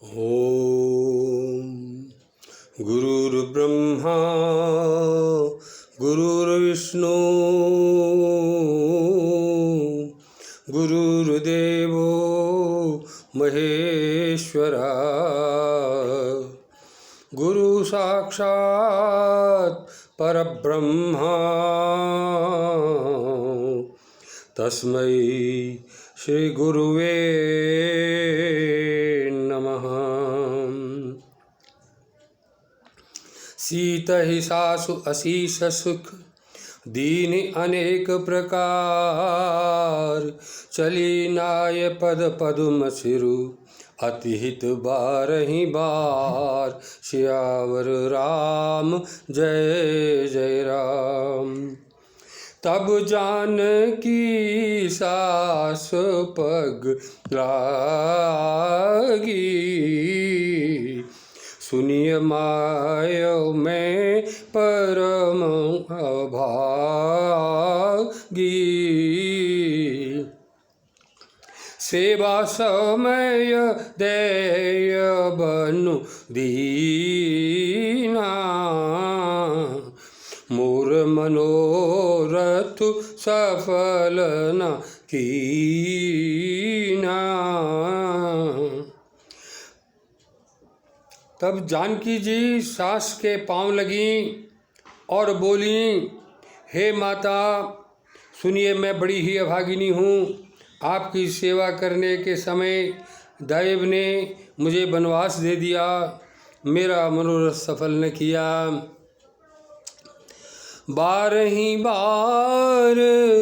ओम गुरुर्ब्रह्मा गुरुर्विष्णु गुरुर्देवो महेश्वरा गुरु साक्षात् परब्रह्मा तस्मै श्री गुरुवे नमः। सीत ही सासु असीस सुख दीन अनेक प्रकार, चली नाय पद पदुम सिरु अतिहित बारही बार। सियावर राम जय जय राम। तब जानकी सास पग लागी, सुनिय मायो में परम अभागी। सेवा समय देय बनु दीना, मोर मनोरथ सफल न कीना। तब जानकी जी सास के पांव लगी और बोली, हे माता सुनिए, मैं बड़ी ही अभागिनी हूँ। आपकी सेवा करने के समय दैव ने मुझे वनवास दे दिया, मेरा मनोरथ सफल न किया। बारही बार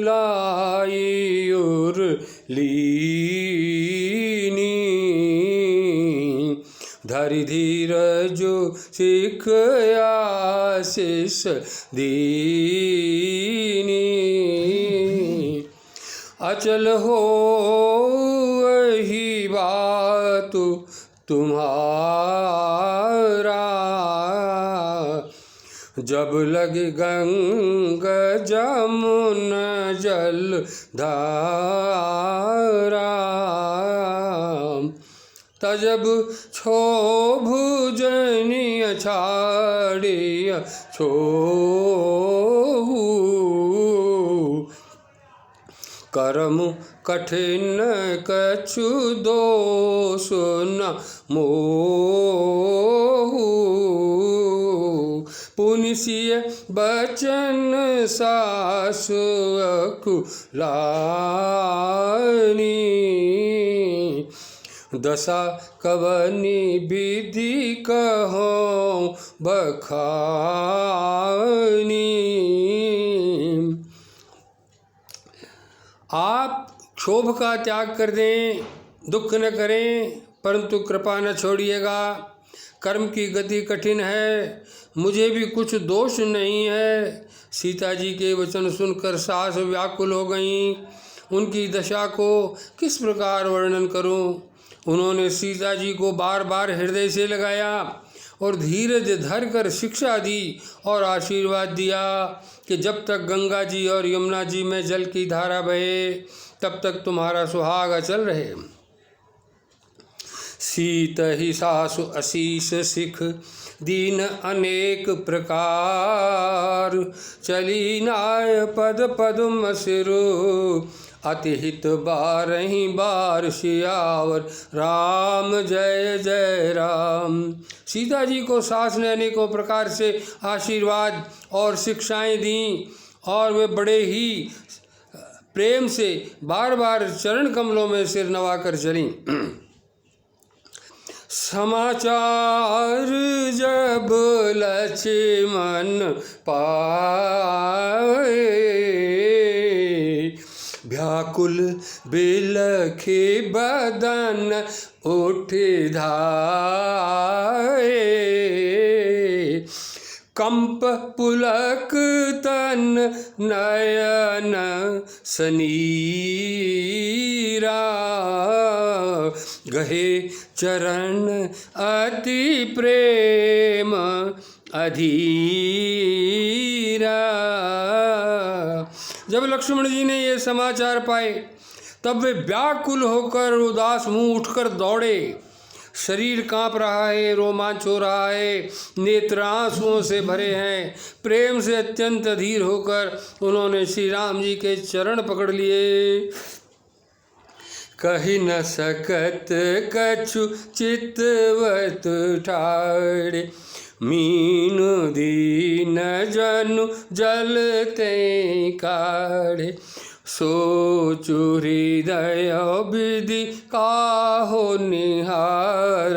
लाई और लीनी, धरि धीरजु सिख आशीष दीनी। अचल हो वही बात तुम्हारा, जब लगे गंगा जमुना जल धारा। तजब छो भुजनिय छाड़िय छो, कर्म कठिन कछु दोष न मोहु। पुनिसिय बचन सासु अकुलानी, दशा कवनी विधि कहो बखानी। आप क्षोभ का त्याग कर दें, दुख न करें, परंतु कृपा न छोड़िएगा। कर्म की गति कठिन है, मुझे भी कुछ दोष नहीं है। सीता जी के वचन सुनकर सास व्याकुल हो गईं। उनकी दशा को किस प्रकार वर्णन करूं। उन्होंने सीता जी को बार बार हृदय से लगाया और धीरज धर कर शिक्षा दी और आशीर्वाद दिया कि जब तक गंगा जी और यमुना जी में जल की धारा बहे, तब तक तुम्हारा सुहाग अचल रहे। सीत ही सासु असीस सिख दीन अनेक प्रकार, चली नाय पद पदुम सिरु अतिहित बारही बार। सियावर राम जय जय राम। सीता जी को सास ने अनेकों प्रकार से आशीर्वाद और शिक्षाएं दी और वे बड़े ही प्रेम से बार बार चरण कमलों में सिर नवाकर चलीं। समाचार जब लक्ष्मण पाए, व्याकुल बिलखी बदन उठ धाये। कंप पुलक तन नयन सनीरा, गहे चरण अति प्रेम अधीरा। जब लक्ष्मण जी ने ये समाचार पाए, तब वे व्याकुल होकर उदास मुंह उठकर दौड़े। शरीर कांप रहा है, रोमांच हो रहा है, नेत्र आंसुओं से भरे हैं। प्रेम से अत्यंत अधीर होकर उन्होंने श्री राम जी के चरण पकड़ लिए। कही न सकत कछु चितवत ठाड़े, मीनु दीन जनु जलते काढ़े। सोचु हृदय विधि काहो निहार,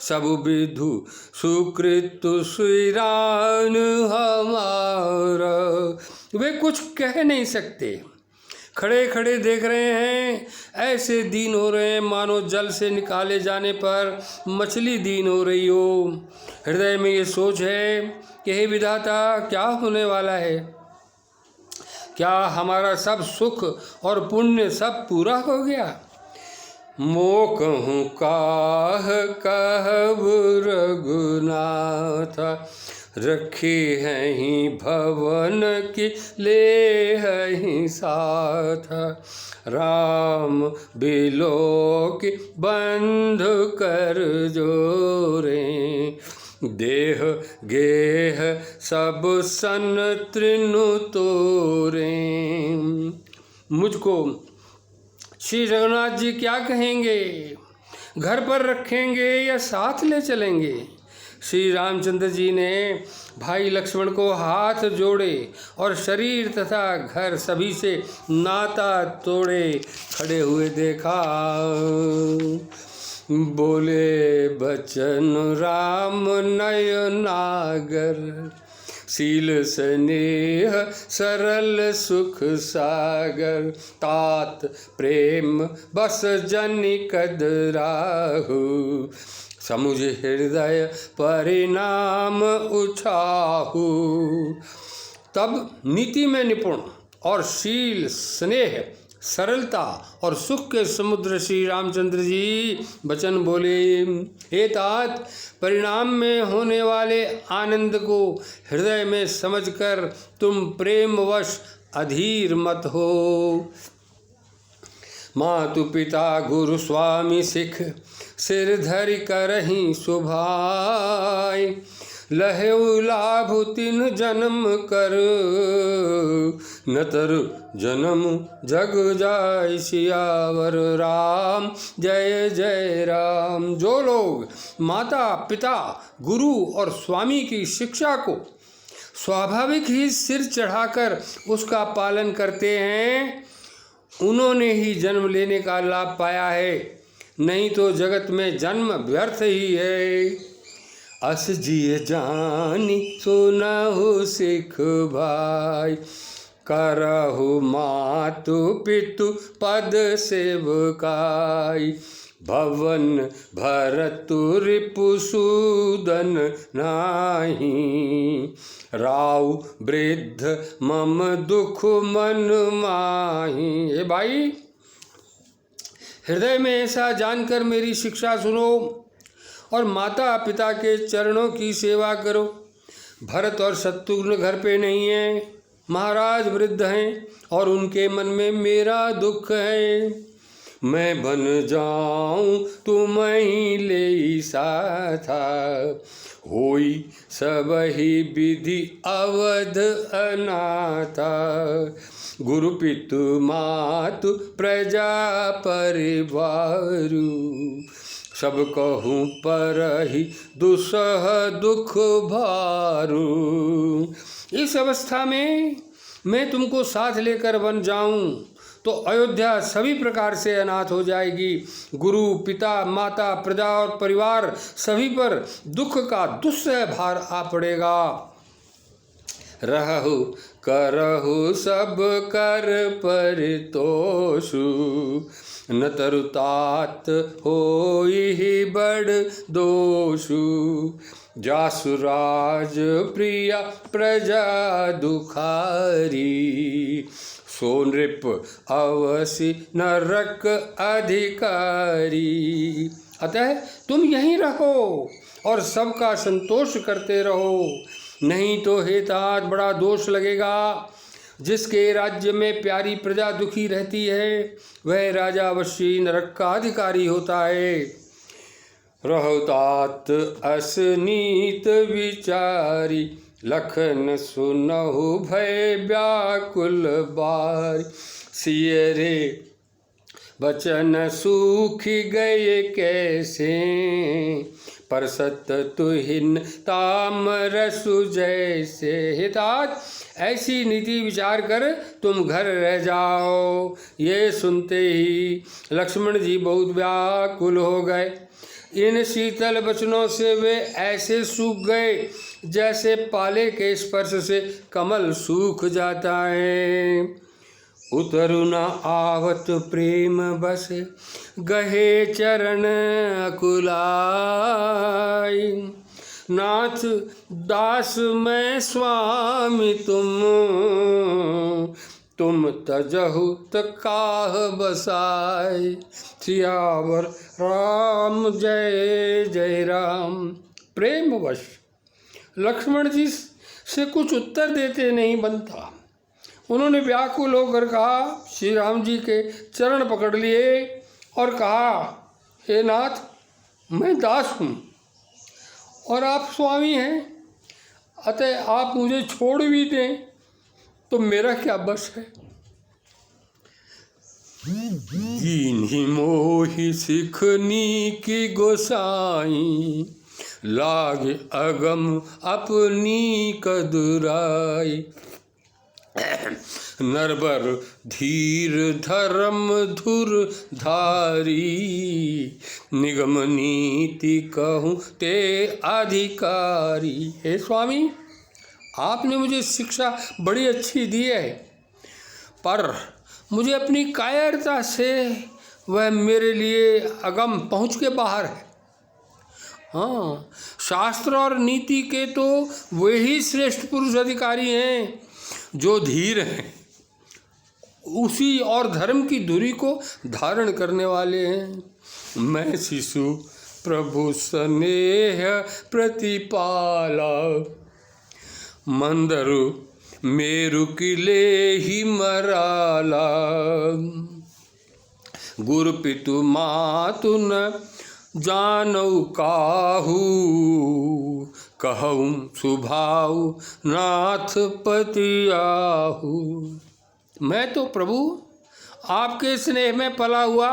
सब विधु सुकृत श्रीराम हमारा। वे कुछ कह नहीं सकते, खड़े खड़े देख रहे हैं, ऐसे दीन हो रहे हैं मानो जल से निकाले जाने पर मछली दीन हो रही हो। हृदय में ये सोच है कि हे विधाता, क्या होने वाला है? क्या हमारा सब सुख और पुण्य सब पूरा हो गया? मोह कहूँ काह कहब रघुनाथ, रखी हैं ही भवन की ले ही साथ। राम बिलो की बंध कर जोरे, देह गेह सब सन तृनु तोरे। मुझको श्री रघुनाथ जी क्या कहेंगे? घर पर रखेंगे या साथ ले चलेंगे? श्री रामचंद्र जी ने भाई लक्ष्मण को हाथ जोड़े और शरीर तथा घर सभी से नाता तोड़े खड़े हुए देखा। बोले बचन राम नयनागर, शील स्नेह सरल सुख सागर। तात प्रेम बस जनि कदराहु, समुझ हृदय परिणाम उछाहु। तब नीति में निपुण और शील स्नेह सरलता और सुख के समुद्र श्री रामचंद्र जी वचन बोले, हे तात, परिणाम में होने वाले आनंद को हृदय में समझकर तुम प्रेमवश अधीर मत हो। मातु पिता गुरु स्वामी सिख, सिर धरि करहि सुभाय। लहेउ लाभ तिन जन्म कर, न तरु जन्म जग जाय। सियावर राम जय जय राम। जो लोग माता पिता गुरु और स्वामी की शिक्षा को स्वाभाविक ही सिर चढ़ाकर उसका पालन करते हैं, उन्होंने ही जन्म लेने का लाभ पाया है, नहीं तो जगत में जन्म व्यर्थ ही है। अस जिय जानी सुनहु सिख भाई, करहु मातु पितु पद सेवकाई। भवन भरतु रिपुसूदन नाही, राव वृद्ध मम दुख मन माही। हे भाई, हृदय में ऐसा जानकर मेरी शिक्षा सुनो और माता पिता के चरणों की सेवा करो। भरत और शत्रुघ्न घर पे नहीं है, महाराज वृद्ध हैं और उनके मन में मेरा दुख है। मैं बन जाऊं तुम ही ले साथा, होई सबहि विधि अवध अनाथा। गुरु पितु मातु प्रजा परिवारु, सब कहूँ परहि दुसह दुख भारू। इस अवस्था में मैं तुमको साथ लेकर बन जाऊं तो अयोध्या सभी प्रकार से अनाथ हो जाएगी। गुरु पिता माता प्रजा और परिवार सभी पर दुख का दुस्सह भार आ पड़ेगा। रहु करहु सब कर परितोषु, न तरुतात होई बड़ दोषु। जासुराज प्रिया प्रजा दुखारी, सो नृप अवसि नरक अधिकारी। अतः तुम यहीं रहो और सबका संतोष करते रहो, नहीं तो हे तात बड़ा दोष लगेगा। जिसके राज्य में प्यारी प्रजा दुखी रहती है वह राजा अवश्य नरक का अधिकारी होता है। रहो तात असनीत विचारी, लखन सुनहु भय व्याकुल बारी। सिय रे बचन सूख गए कैसे, परसत तुहिन तामरसु जैसे। हे तात, ऐसी नीति विचार कर तुम घर रह जाओ। ये सुनते ही लक्ष्मण जी बहुत व्याकुल हो गए। इन शीतल वचनों से वे ऐसे सूख गए जैसे पाले के स्पर्श से कमल सूख जाता है। उतरु न आवत प्रेम बस, गहे चरण अकुलाई। नाथ दास मैं स्वामी तुम तजहु काह बसाई। सियावर राम जय जय राम। प्रेमवश लक्ष्मण जी से कुछ उत्तर देते नहीं बनता। उन्होंने व्याकुल होकर कहा, श्री राम जी के चरण पकड़ लिए और कहा, हे नाथ, मैं दास हूँ और आप स्वामी हैं, अतः आप मुझे छोड़ भी दें तो मेरा क्या बस है। दीन्ही मोहि सिखनी की गोसाई, लागे अगम अपनी कदुराई। नरबर धीर धर्म धुर धारी, निगम नीति कहूँ ते अधिकारी। हे स्वामी, आपने मुझे शिक्षा बड़ी अच्छी दी है, पर मुझे अपनी कायरता से वह मेरे लिए अगम पहुँच के बाहर है। हाँ, शास्त्र और नीति के तो वे ही श्रेष्ठ पुरुष अधिकारी हैं जो धीर हैं, उसी और धर्म की धुरी को धारण करने वाले हैं। मैं शिशु प्रभु स्नेह प्रतिपाला, मंदरु मेरु किले ही मराला। गुरु पितु मातु न जानऊ काहू, कहूँ सुभाव नाथ पतियाहू। मैं तो प्रभु आपके स्नेह में पला हुआ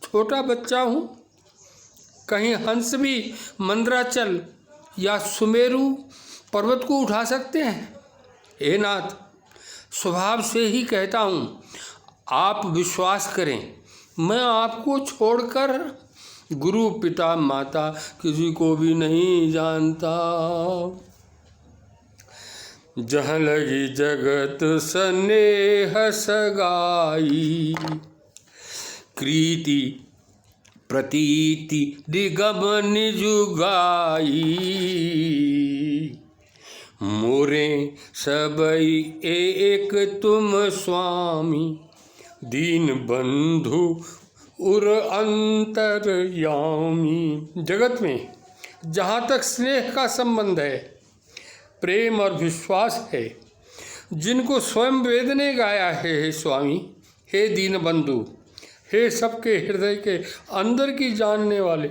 छोटा बच्चा हूँ। कहीं हंस भी मंदराचल या सुमेरु पर्वत को उठा सकते हैं? हे नाथ, स्वभाव से ही कहता हूँ, आप विश्वास करें, मैं आपको छोड़कर गुरु पिता माता किसी को भी नहीं जानता। जहाँ लगी जगत स्नेह सगाई, कृति प्रतीति दिगम निजुगाई। मोरे सबई एक तुम स्वामी, दीन बंधु उर अंतरयामी। जगत में जहाँ तक स्नेह का संबंध है, प्रेम और विश्वास है, जिनको स्वयं वेद ने गाया है, हे स्वामी, हे दीन बंधु, हे सबके हृदय के अंदर की जानने वाले,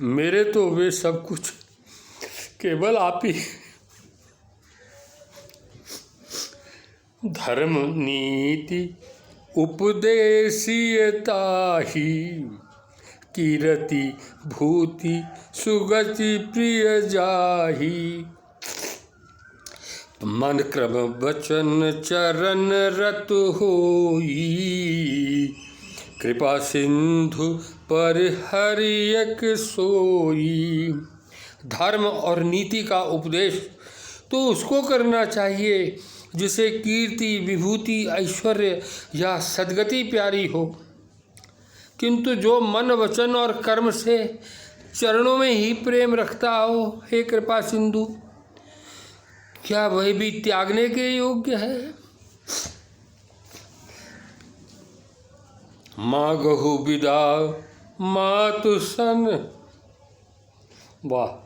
मेरे तो वे सब कुछ केवल आप ही। धर्म नीति उपदेशियताही, कीरति भूति सुगति प्रिय जाही। मन क्रम वचन चरण रत होई, कृपा सिंधु पर हरियक सोई। धर्म और नीति का उपदेश तो उसको करना चाहिए जिसे कीर्ति विभूति ऐश्वर्य या सद्गति प्यारी हो, किंतु जो मन वचन और कर्म से चरणों में ही प्रेम रखता हो, हे कृपा सिंधु, क्या वह भी त्यागने के योग्य है? मागहु विदा मातु सन, वाह,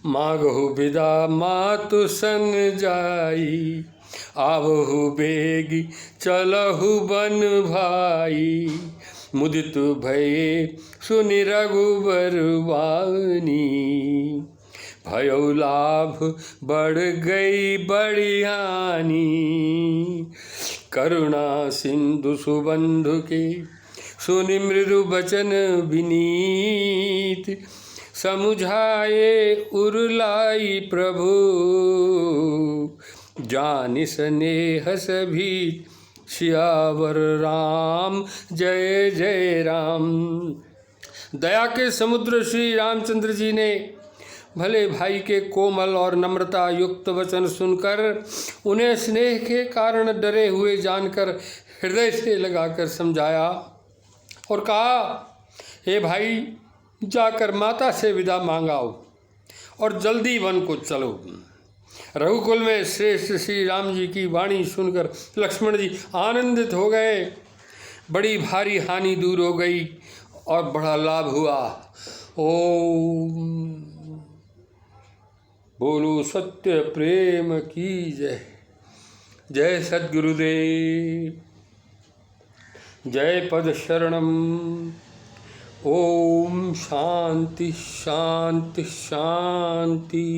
मागहु विदा मातु सन जाई, आवहु बेगी चलहु बन भाई। मुदित भये सुनि रघुबर वानी। भयो लाभ बढ़ गई बड़ी हानि, करुणा सिंधु सुबंधु के सुनि मृदु बचन विनीत। समुझाए उरलाई प्रभु, जानि स्नेह सभी सियावर राम जय जय राम। दया के समुद्र श्री रामचंद्र जी ने भले भाई के कोमल और नम्रता युक्त वचन सुनकर उन्हें स्नेह के कारण डरे हुए जानकर हृदय से लगाकर समझाया और कहा, हे भाई, जाकर माता से विदा मांगाओ और जल्दी वन को चलो। रघुकुल में श्रेष्ठ श्री राम जी की वाणी सुनकर लक्ष्मण जी आनंदित हो गए। बड़ी भारी हानि दूर हो गई और बड़ा लाभ हुआ। ओम बोलो सत्य प्रेम की जय। जय सद्गुरुदेव, जय पद शरणम। ओम शांति शांति शांति।